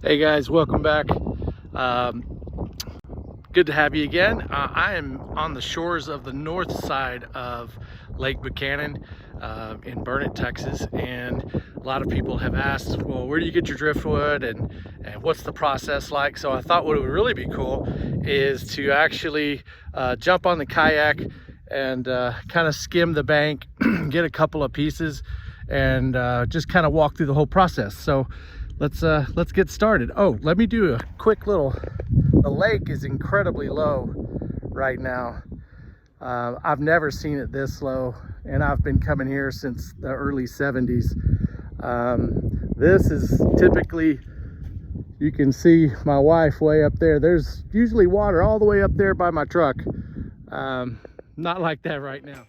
Hey guys, welcome back. Good to have you again. I am on the shores of the north side of Lake Buchanan in Burnet, Texas, and a lot of people have asked, well, where do you get your driftwood and what's the process like? So I thought what would really be cool is to actually jump on the kayak and kind of skim the bank, get a couple of pieces, and just kind of walk through the whole process. So let's get started. Oh, let me do a quick little, the lake is incredibly low right now. I've never seen it this low, and I've been coming here since the early 70s. This is typically, you can see my wife way up there. There's usually water all the way up there by my truck. Not like that right now.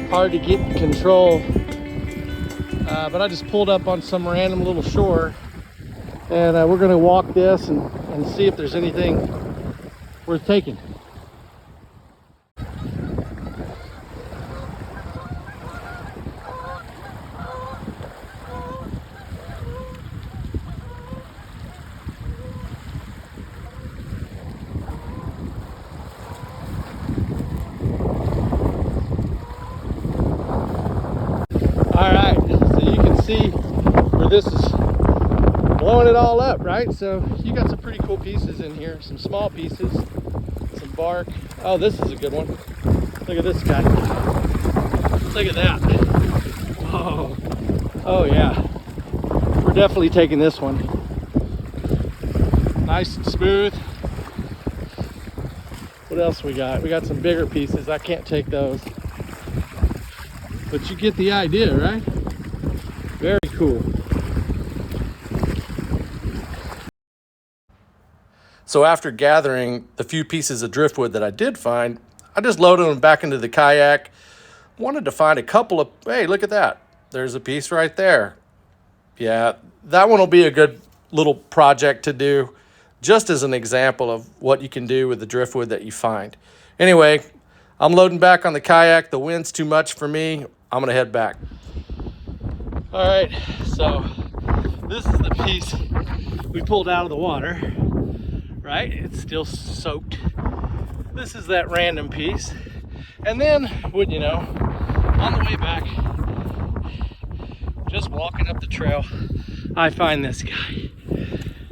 Hard to get in control, but I just pulled up on some random little shore, and we're going to walk this and see if there's anything worth taking. All right, so you can see where this is blowing it all up, right? So you got some pretty cool pieces in here, some small pieces, some bark. Oh, this is a good one. Look at this guy. Look at that. Oh, oh yeah. We're definitely taking this one. Nice and smooth. What else we got? We got some bigger pieces. I can't take those. But you get the idea, right? Very cool. So after gathering the few pieces of driftwood that I did find, I just loaded them back into the kayak. Wanted to find a couple of, hey, look at that. There's a piece right there. Yeah, that one will be a good little project to do, just as an example of what you can do with the driftwood that you find. Anyway, I'm loading back on the kayak. The wind's too much for me. I'm gonna head back. All right, so this is the piece we pulled out of the water, right? It's still soaked. This is that random piece. And then, wouldn't you know, on the way back, just walking up the trail, I find this guy.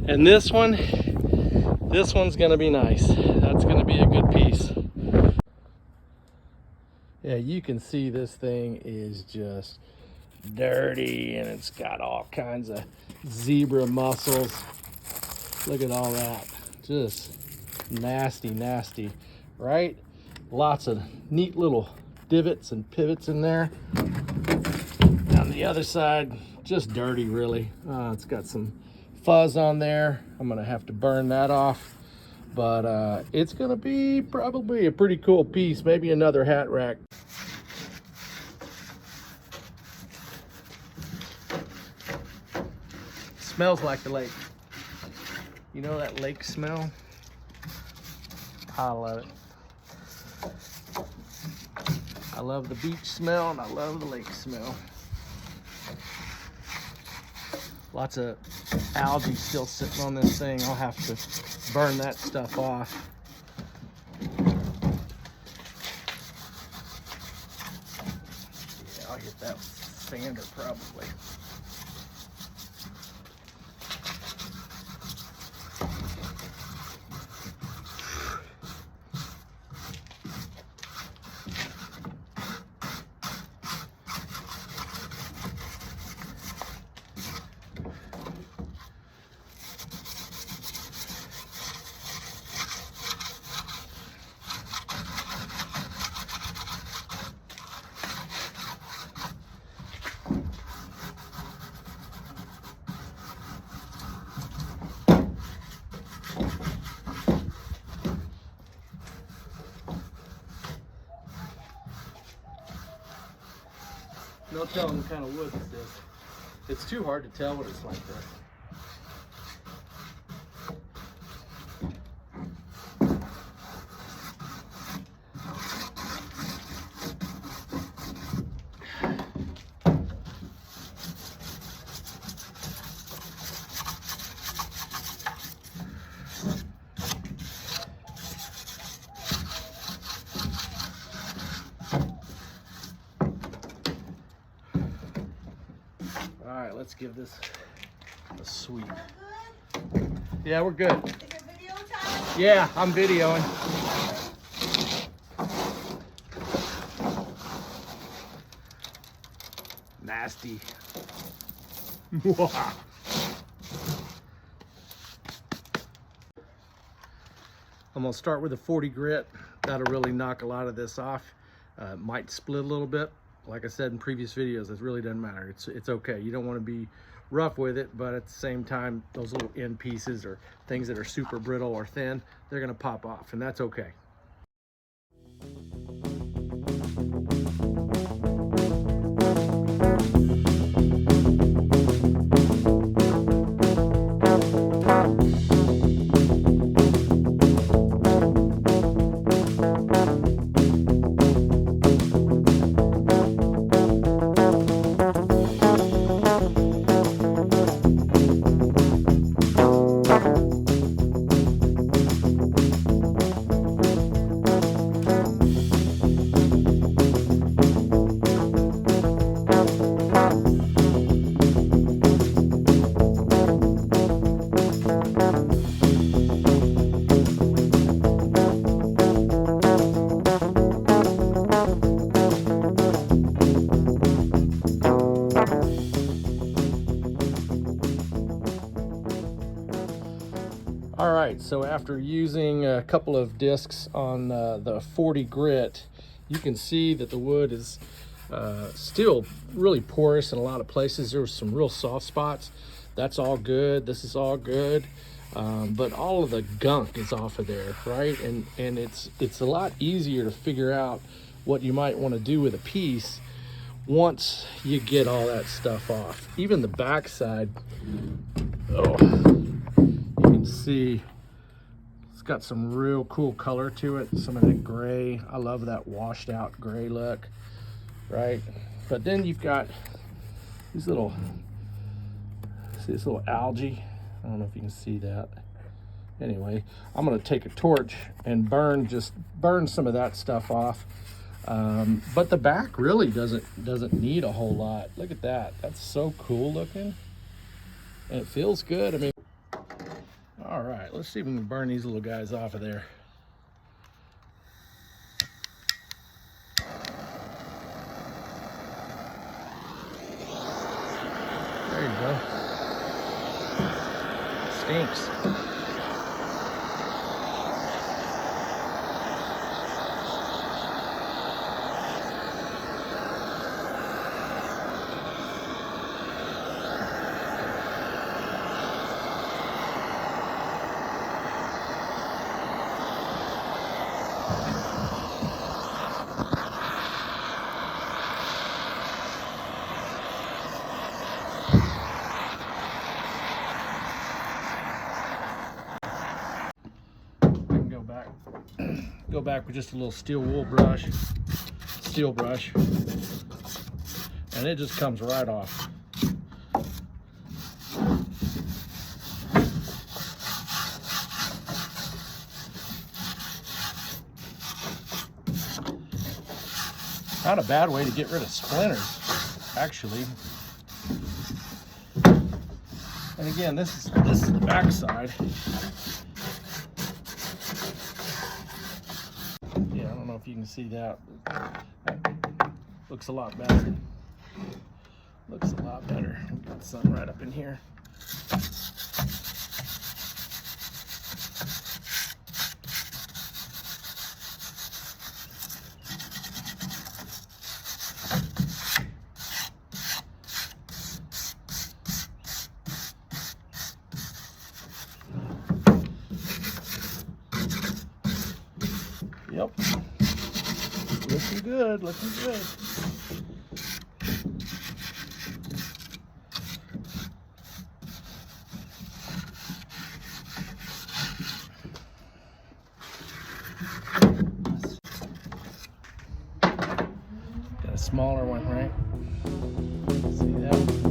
And this one's gonna be nice. That's gonna be a good piece. Yeah, you can see this thing is just dirty, and it's got all kinds of zebra mussels. Look at all that. Just nasty, nasty, right? Lots of neat little divots and pivots in there. On the other side, just dirty, really. It's got some fuzz on there. I'm gonna have to burn that off. But it's gonna be probably a pretty cool piece, maybe another hat rack. Smells like the lake. You know that lake smell? I love it. I love the beach smell, and I love the lake smell. Lots of algae still sitting on this thing. I'll have to burn that stuff off. Yeah, I'll hit that with sander probably. No telling what kind of wood this is. It's too hard to tell when it's like this. All right, let's give this a sweep. Yeah, we're good. Is it video time? Yeah, I'm videoing. Nasty. I'm gonna start with a 40 grit. That'll really knock a lot of this off. Might split a little bit. Like I said in previous videos, it really doesn't matter. It's okay. You don't want to be rough with it, but at the same time, those little end pieces or things that are super brittle or thin, they're gonna pop off, and that's okay. All right, so after using a couple of discs on the 40 grit, you can see that the wood is still really porous in a lot of places. There were some real soft spots. That's all good. This is all good. But all of the gunk is off of there, right? And it's a lot easier to figure out what you might want to do with a piece once you get all that stuff off. Even the back side, you can see it's got some real cool color to it. Some of that gray. I love that washed out gray look, right? But then you've got these little, see this little algae? I don't know if you can see that. Anyway, I'm gonna take a torch and burn some of that stuff off. But the back really doesn't need a whole lot. Look at that. That's so cool looking. And it feels good. I mean, all right, let's see if we can burn these little guys off of there. There you go. Stinks. Go back with just a little steel brush, and it just comes right off. Not a bad way to get rid of splinters, actually. And again, this is the back side. Yeah, I don't know if you can see that. Looks a lot better. Looks a lot better. We've got some right up in here. Yep. Looking good, looking good. smaller one, right? See that?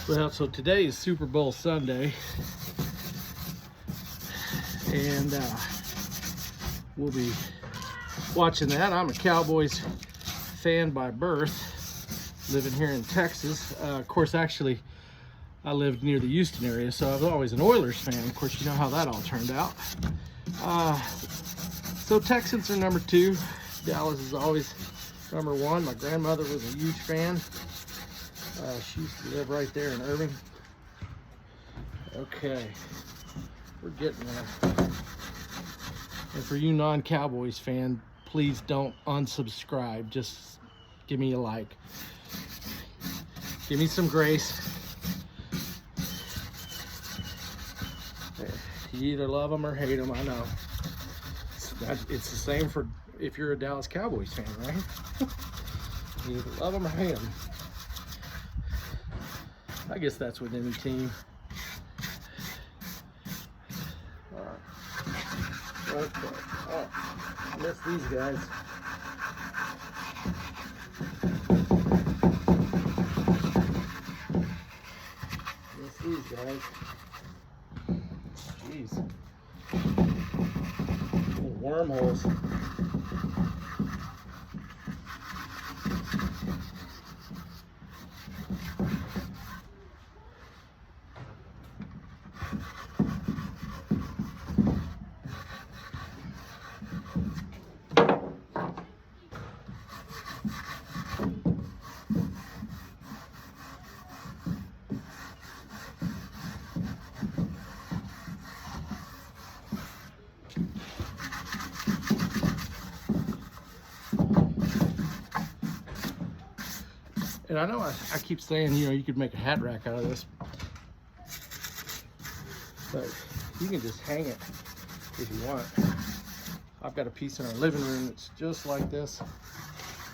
Well, so today is Super Bowl Sunday, and we'll be watching that. I'm a Cowboys fan by birth, living here in Texas. Of course, actually, I lived near the Houston area, so I was always an Oilers fan. Of course, you know how that all turned out. So Texans are number 2. Dallas is always number 1. My grandmother was a huge fan. She used to live right there in Irving. Okay, we're getting there. And for you non-Cowboys fan, please don't unsubscribe. Just give me a like. Give me some grace. You either love them or hate them, I know. It's the same for if you're a Dallas Cowboys fan, right? You either love them or hate them. I guess that's with any team. All right. Okay. Oh, I missed these guys. Missed these guys. Jeez. Little wormholes. And I know I keep saying, you know, you could make a hat rack out of this, but you can just hang it if you want. I've got a piece in our living room that's just like this,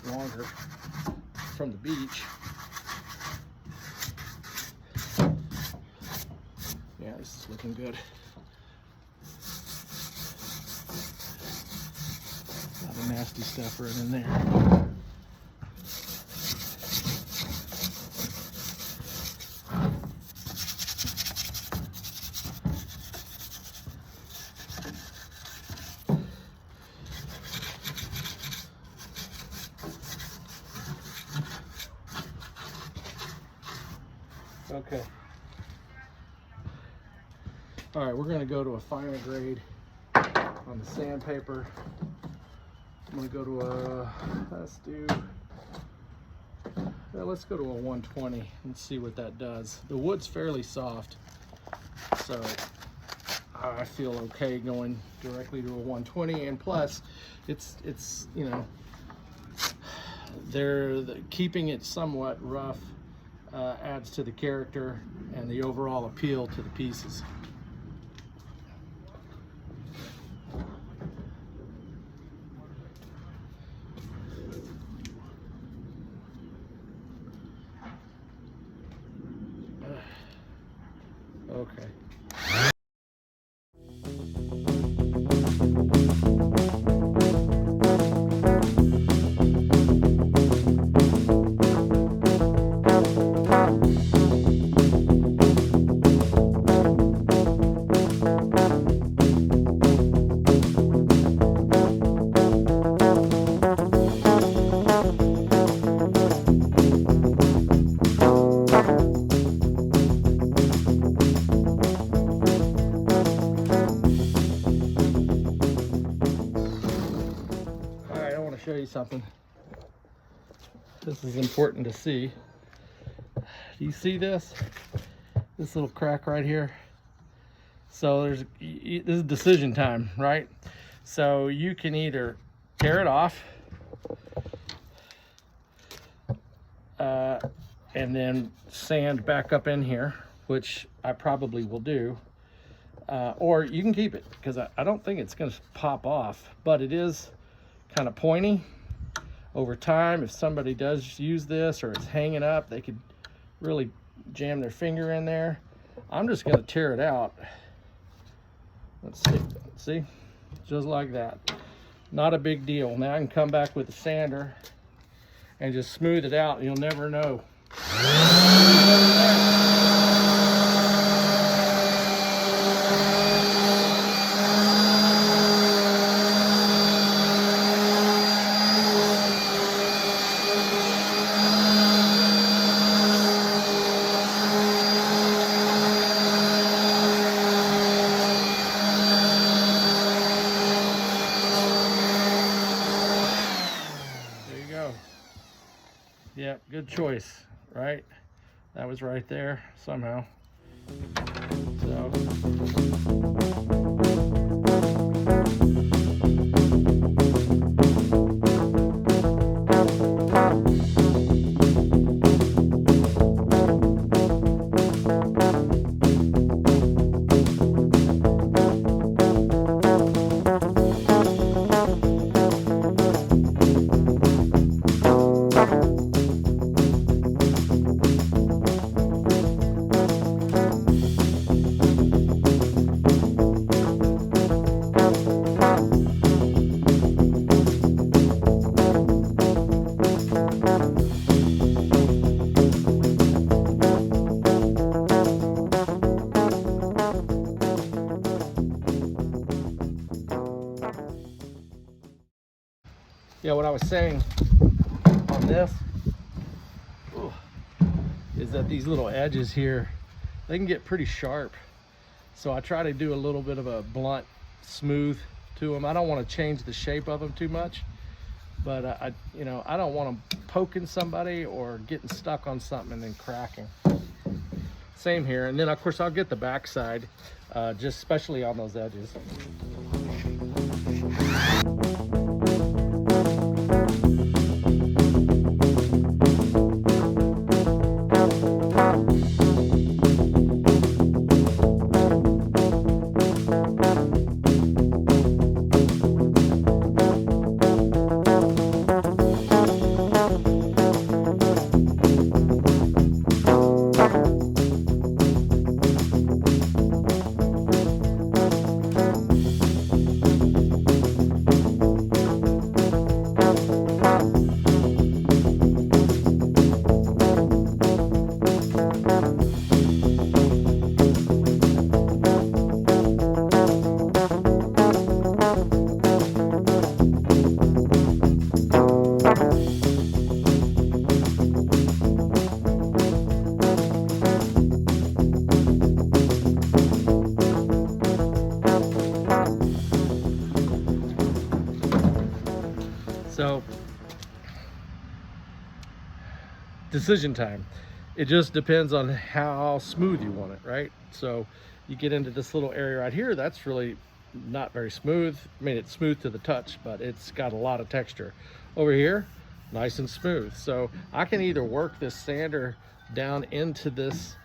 longer, from the beach. Yeah, this is looking good. A lot of nasty stuff right in there. Okay. All right, we're gonna go to a finer grade on the sandpaper. I'm gonna go to a, let's do Well, let's go to a 120 and see what that does. The wood's fairly soft, so I feel okay going directly to a 120. And plus, it's you know, keeping it somewhat rough adds to the character and the overall appeal to the pieces. Okay. Show you something. This is important to see. Do you see this? This little crack right here. So this is decision time, right? So you can either tear it off and then sand back up in here, which I probably will do, or you can keep it, because I don't think it's going to pop off, but it is kind of pointy. Over time, if somebody does use this or it's hanging up, they could really jam their finger in there. I'm just going to tear it out. Let's see, just like that. Not a big deal. Now I can come back with the sander and just smooth it out. You'll never know. Yeah, good choice, right? That was right there somehow. So. Yeah, what I was saying on this is that these little edges here, they can get pretty sharp. So I try to do a little bit of a blunt, smooth to them. I don't want to change the shape of them too much, but I don't want them poking somebody or getting stuck on something and then cracking. Same here. And then of course I'll get the backside, just especially on those edges. So decision time. It just depends on how smooth you want it, right? So you get into this little area right here, that's really not very smooth. I mean, it's smooth to the touch, but it's got a lot of texture. Over here, nice and smooth. So I can either work this sander down into these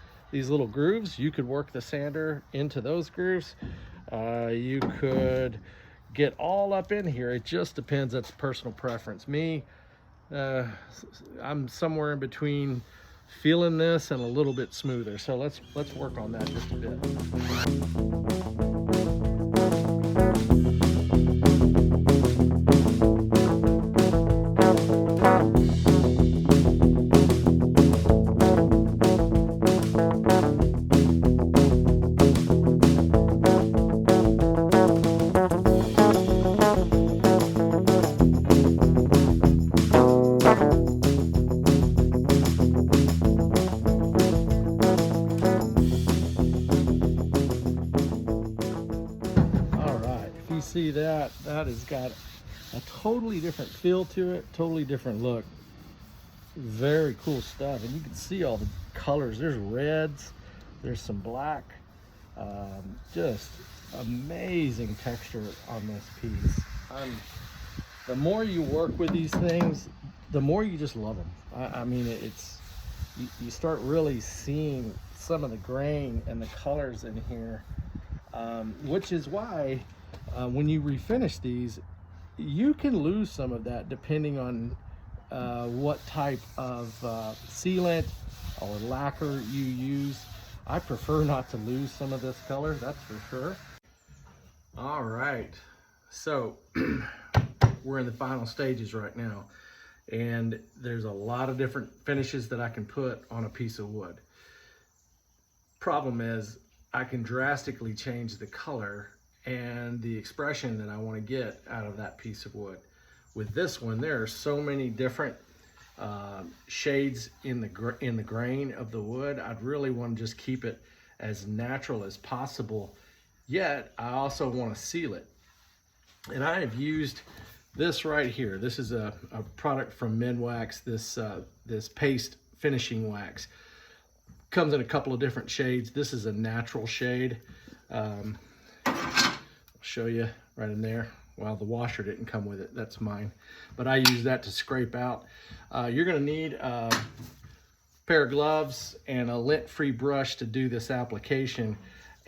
little grooves. You could work the sander into those grooves. You could get all up in here. It just depends. That's personal preference. Me, I'm somewhere in between feeling this and a little bit smoother. So let's work on that just a bit. See that has got a totally different feel to it, totally different look. Very cool stuff. And you can see all the colors. There's reds, there's some black. Just amazing texture on this piece. The more you work with these things, the more you just love them. I mean, you start really seeing some of the grain and the colors in here, which is why when you refinish these, you can lose some of that depending on what type of sealant or lacquer you use. I prefer not to lose some of this color, that's for sure. All right, so we're in the final stages right now, and there's a lot of different finishes that I can put on a piece of wood. Problem is, I can drastically change the color and the expression that I want to get out of that piece of wood. With this one, there are so many different shades in the grain of the wood. I'd really want to just keep it as natural as possible, yet I also want to seal it. And I have used this right here. This is a product from Minwax, this paste finishing wax. Comes in a couple of different shades. This is a natural shade. Show you right in there. Well, the washer didn't come with it, that's mine, but I use that to scrape out. You're gonna need a pair of gloves and a lint-free brush to do this application,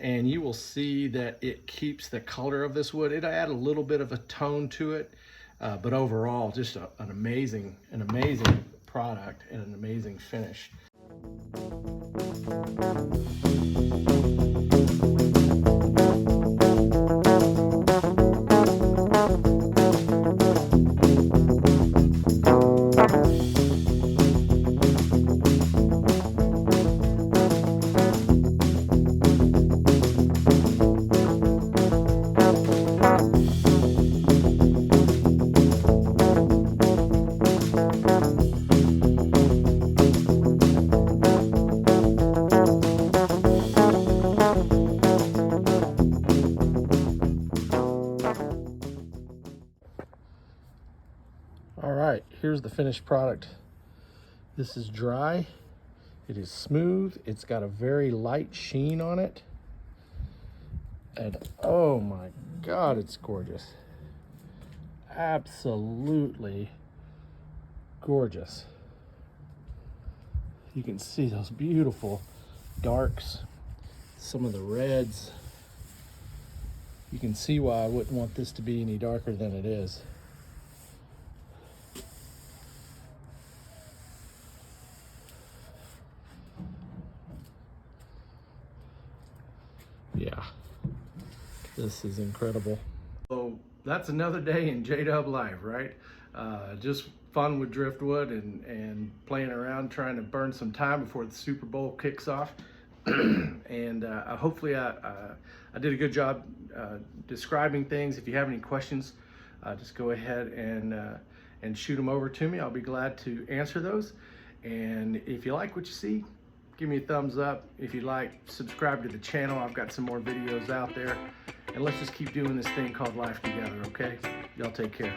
and you will see that it keeps the color of this wood. It add a little bit of a tone to it, but overall just an amazing product and an amazing finish. All right, here's the finished product. This is dry, it is smooth, it's got a very light sheen on it, and oh my God, it's gorgeous. Absolutely gorgeous. You can see those beautiful darks, some of the reds. You can see why I wouldn't want this to be any darker than it is. Yeah, this is incredible. So that's another day in JDUB life, right? Just fun with driftwood and playing around, trying to burn some time before the Super Bowl kicks off. And hopefully I did a good job describing things. If you have any questions, just go ahead and shoot them over to me. I'll be glad to answer those. And if you like what you see, give me a thumbs up. If you like, subscribe to the channel. I've got some more videos out there. And let's just keep doing this thing called life together, okay? Y'all take care.